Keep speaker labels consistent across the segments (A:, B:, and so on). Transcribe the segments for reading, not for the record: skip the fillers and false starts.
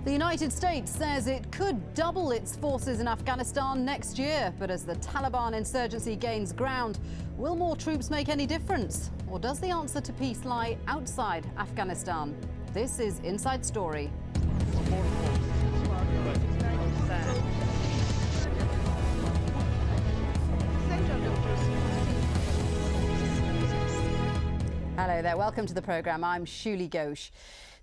A: The United States says it could double its forces in Afghanistan next year. But as the Taliban insurgency gains ground, will more troops make any difference? Or does the answer to peace lie outside Afghanistan? This is Inside Story. Hello there, welcome to the programme. I'm Shuli Ghosh.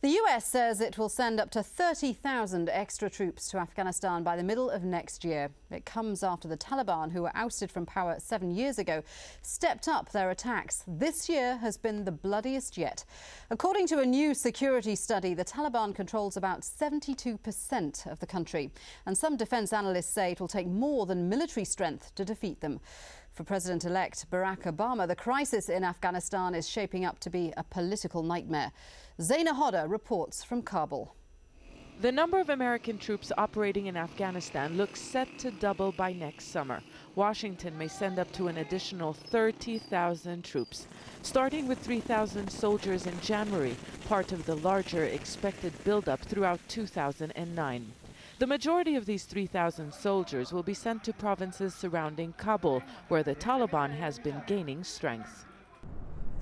A: The US says it will send up to 30,000 extra troops to Afghanistan by the middle of next year. It comes after the Taliban, who were ousted from power 7 years ago, stepped up their attacks. This year has been the bloodiest yet. According to a new security study, the Taliban controls about 72% of the country. And some defence analysts say it will take more than military strength to defeat them. For President-elect Barack Obama, the crisis in Afghanistan is shaping up to be a political nightmare. Zaina Hodder reports from Kabul.
B: The number of American troops operating in Afghanistan looks set to double by next summer. Washington may send up to an additional 30,000 troops, starting with 3,000 soldiers in January, part of the larger expected buildup throughout 2009. The majority of these 3,000 soldiers will be sent to provinces surrounding Kabul, where the Taliban has been gaining strength.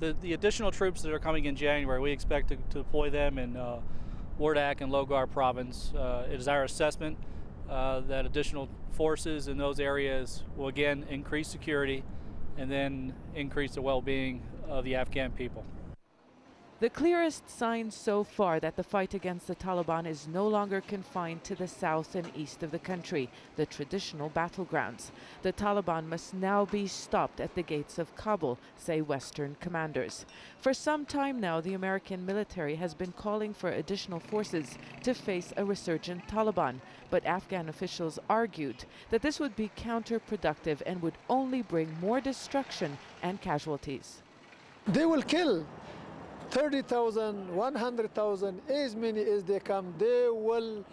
C: The additional troops that are coming in January, we expect to deploy them in Wardak and Logar province. It is our assessment that additional forces in those areas will again increase security and then increase the well-being of the Afghan people.
B: The clearest sign so far that the fight against the Taliban is no longer confined to the south and east of the country, the traditional battlegrounds. The Taliban must now be stopped at the gates of Kabul, say Western commanders. For some time now, the American military has been calling for additional forces to face a resurgent Taliban, but Afghan officials argued that this would be counterproductive and would only bring more destruction and casualties.
D: They will kill 30,000, 100,000, as many as they come. They will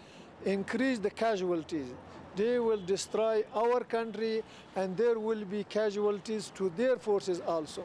D: increase the casualties. They will destroy our country, and there will be casualties to their forces also.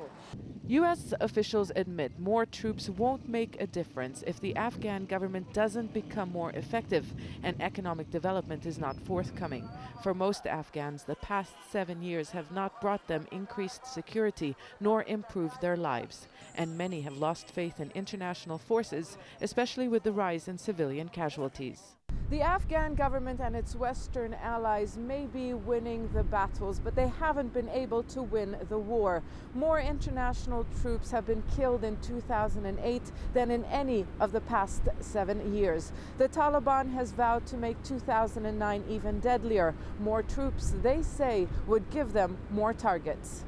B: U.S. officials admit more troops won't make a difference if the Afghan government doesn't become more effective and economic development is not forthcoming. For most Afghans, the past 7 years have not brought them increased security nor improved their lives. And many have lost faith in international forces, especially with the rise in civilian casualties. The Afghan government and its Western allies may be winning the battles, but they haven't been able to win the war. More international troops have been killed in 2008 than in any of the past 7 years. The Taliban has vowed to make 2009 even deadlier. More troops, they say, would give them more targets.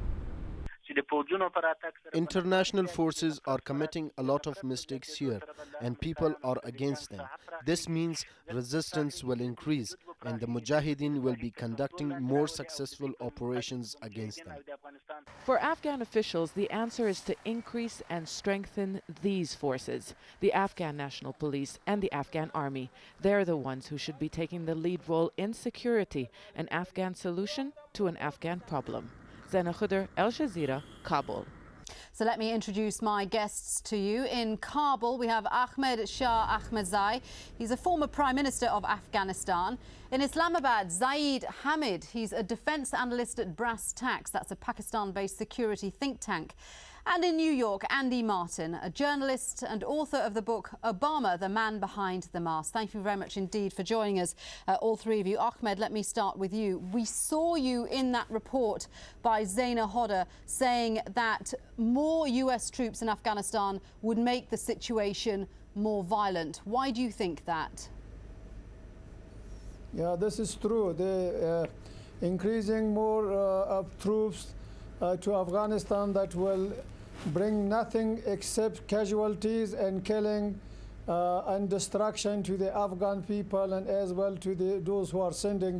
E: International forces are committing a lot of mistakes here, and people are against them. This means resistance will increase, and the Mujahideen will be conducting more successful operations against them.
B: For Afghan officials, the answer is to increase and strengthen these forces, the Afghan National Police and the Afghan Army. They're the ones who should be taking the lead role in security, an Afghan solution to an Afghan problem. Zaina Hodder, Al Jazeera, Kabul.
A: So let me introduce my guests to you. In Kabul, we have Ahmed Shah Ahmadzai. He's a former Prime Minister of Afghanistan. In Islamabad, Zaid Hamid. He's a defence analyst at Brass Tacks. That's a Pakistan-based security think tank. And in New York, Andy Martin, a journalist and author of the book Obama, the Man Behind the Mask. Thank you very much indeed for joining us, all three of you. Ahmed, let me start with you. We saw you in that report by Zaina Hodder saying that more US troops in Afghanistan would make the situation more violent. Why do you think that?
D: Yeah, this is true. They increasing more of troops to Afghanistan that will bring nothing except casualties and killing and destruction to the Afghan people and as well to those who are sending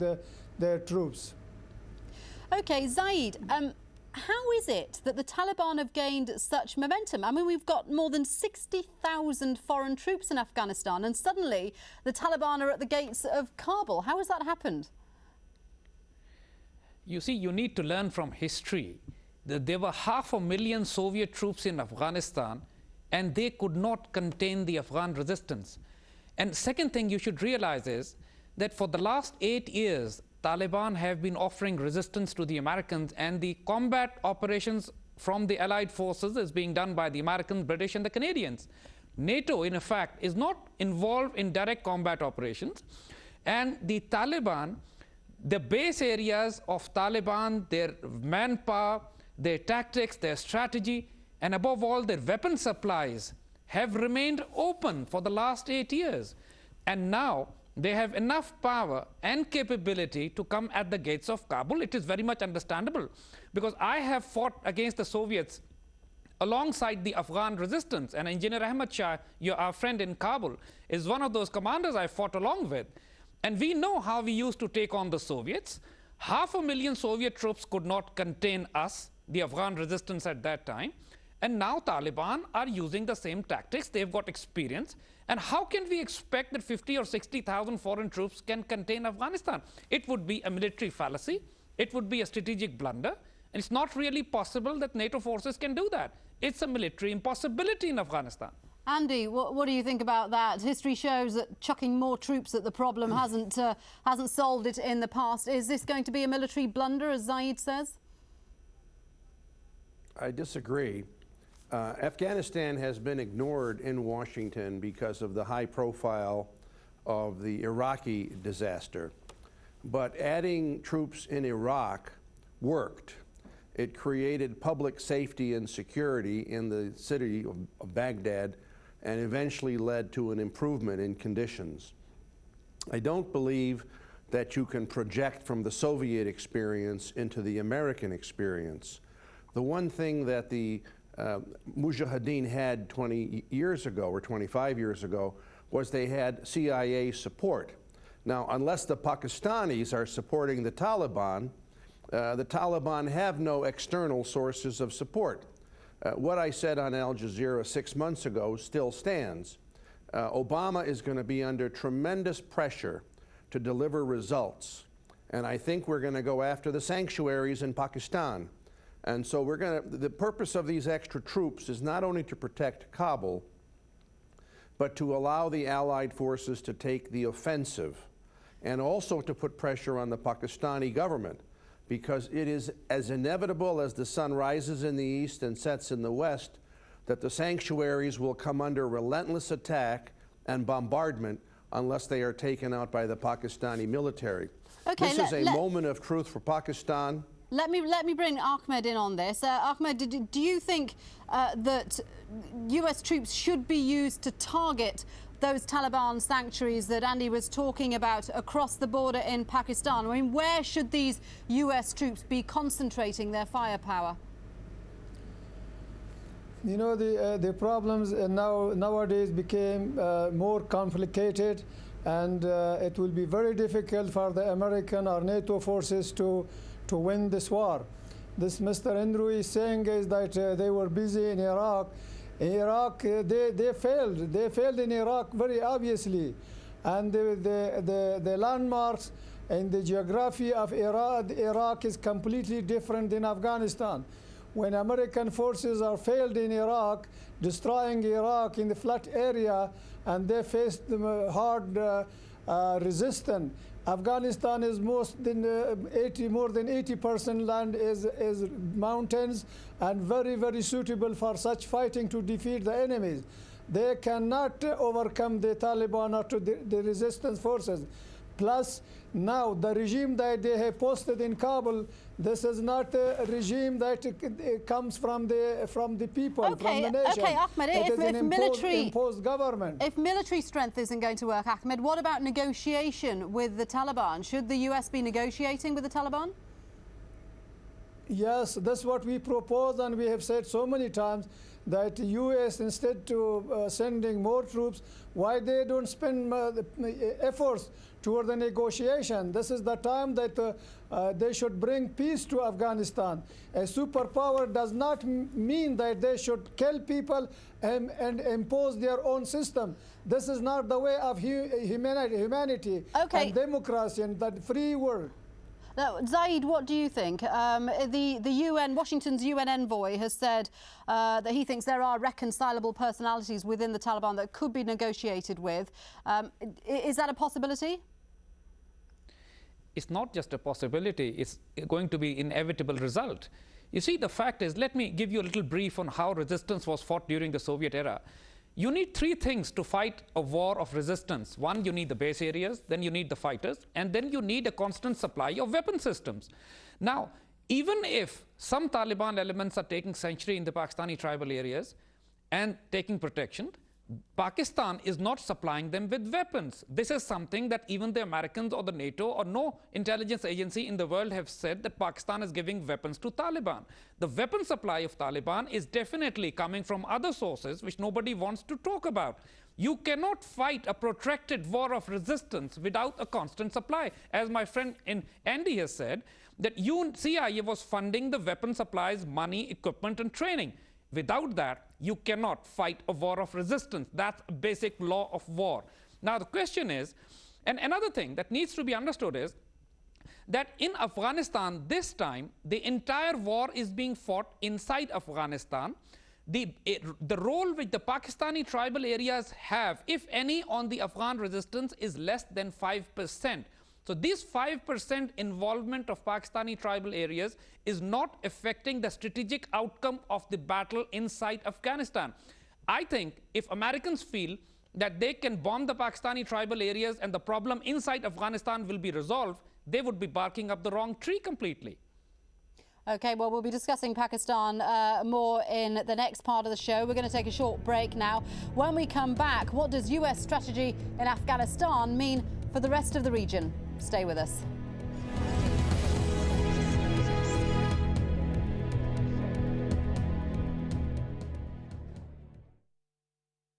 D: their troops.
A: Okay, Zaid, how is it that the Taliban have gained such momentum? I mean, we've got more than 60,000 foreign troops in Afghanistan, and suddenly the Taliban are at the gates of Kabul. How has that happened?
F: You see, you need to learn from history that there were 500,000 Soviet troops in Afghanistan, and they could not contain the Afghan resistance. And second thing you should realize is that for the last 8 years, Taliban have been offering resistance to the Americans, and the combat operations from the Allied forces is being done by the Americans, British, and the Canadians. NATO, in effect, is not involved in direct combat operations. And the Taliban, the base areas of Taliban, their manpower, their tactics, their strategy, and above all, their weapon supplies have remained open for the last 8 years. And now they have enough power and capability to come at the gates of Kabul. It is very much understandable, because I have fought against the Soviets alongside the Afghan resistance, and Engineer Ahmad Shah, our friend in Kabul, is one of those commanders I fought along with. And we know how we used to take on the Soviets. 500,000 Soviet troops could not contain us, the Afghan resistance at that time. And now Taliban are using the same tactics. They've got experience. And how can we expect that 50 or 60,000 foreign troops can contain Afghanistan? It would be a military fallacy. It would be a strategic blunder. And it's not really possible that NATO forces can do that. It's a military impossibility in Afghanistan.
A: Andy, what do you think about that? History shows that chucking more troops at the problem hasn't solved it in the past. Is this going to be a military blunder, as Zaid says?
G: I disagree. Afghanistan has been ignored in Washington because of the high profile of the Iraqi disaster. But adding troops in Iraq worked. It created public safety and security in the city of Baghdad, and eventually led to an improvement in conditions. I don't believe that you can project from the Soviet experience into the American experience. The one thing that the Mujahideen had 20 years ago or 25 years ago was they had CIA support. Now, unless the Pakistanis are supporting the Taliban have no external sources of support. What I said on Al Jazeera 6 months ago still stands. Obama is going to be under tremendous pressure to deliver results. And I think we're going to go after the sanctuaries in Pakistan. And so the purpose of these extra troops is not only to protect Kabul, but to allow the Allied forces to take the offensive, and also to put pressure on the Pakistani government, because it is as inevitable as the sun rises in the east and sets in the west that the sanctuaries will come under relentless attack and bombardment unless they are taken out by the Pakistani military.
A: Okay,
G: this is a moment of truth for Pakistan.
A: Let me bring Ahmed in on this. Ahmed, do you think that US troops should be used to target those Taliban sanctuaries that Andy was talking about across the border in Pakistan? I mean, where should these US troops be concentrating their firepower?
D: You know, the problems nowadays became more complicated, and it will be very difficult for the American or NATO forces to win this war. This Mr. Andrew is saying is that they were busy in Iraq. In Iraq, they failed. They failed in Iraq very obviously. And the landmarks and the geography of Iraq is completely different than Afghanistan. When American forces are failed in Iraq, destroying Iraq in the flat area, and they faced hard resistance. Afghanistan is more than 80% land is mountains, and very, very suitable for such fighting to defeat the enemies. They cannot overcome the Taliban or the resistance forces. Plus, now the regime that they have posted in Kabul, this is not a regime that comes from the people, from the nation.
A: Okay, Ahmed,
D: it is an imposed government.
A: If military strength isn't going to work, Ahmed, what about negotiation with the Taliban? Should the US be negotiating with the Taliban?
D: Yes, that's what we propose, and we have said so many times that the U.S. instead to sending more troops, why they don't spend efforts toward the negotiation? This is the time that they should bring peace to Afghanistan. A superpower does not mean that they should kill people and impose their own system. This is not the way of humanity and democracy and the free world.
A: Zaid, what do you think? Washington's UN envoy has said that he thinks there are reconcilable personalities within the Taliban that could be negotiated with. Is that a possibility?
F: It's not just a possibility, it's going to be an inevitable result. You see, the fact is, let me give you a little brief on how resistance was fought during the Soviet era. You need three things to fight a war of resistance. One, you need the base areas, then you need the fighters, and then you need a constant supply of weapon systems. Now, even if some Taliban elements are taking sanctuary in the Pakistani tribal areas and taking protection, Pakistan is not supplying them with weapons. This is something that even the Americans or the NATO or no intelligence agency in the world have said, that Pakistan is giving weapons to Taliban. The weapon supply of Taliban is definitely coming from other sources which nobody wants to talk about. You cannot fight a protracted war of resistance without a constant supply. As my friend Andy has said, that CIA was funding the weapon supplies, money, equipment and training. Without that, you cannot fight a war of resistance. That's a basic law of war. Now the question is, and another thing that needs to be understood is, that in Afghanistan this time, the entire war is being fought inside Afghanistan. The role which the Pakistani tribal areas have, if any, on the Afghan resistance is less than 5%. So this 5% involvement of Pakistani tribal areas is not affecting the strategic outcome of the battle inside Afghanistan. I think if Americans feel that they can bomb the Pakistani tribal areas and the problem inside Afghanistan will be resolved, they would be barking up the wrong tree completely.
A: OK, well, we'll be discussing Pakistan more in the next part of the show. We're going to take a short break now. When we come back, what does US strategy in Afghanistan mean for the rest of the region? Stay with us.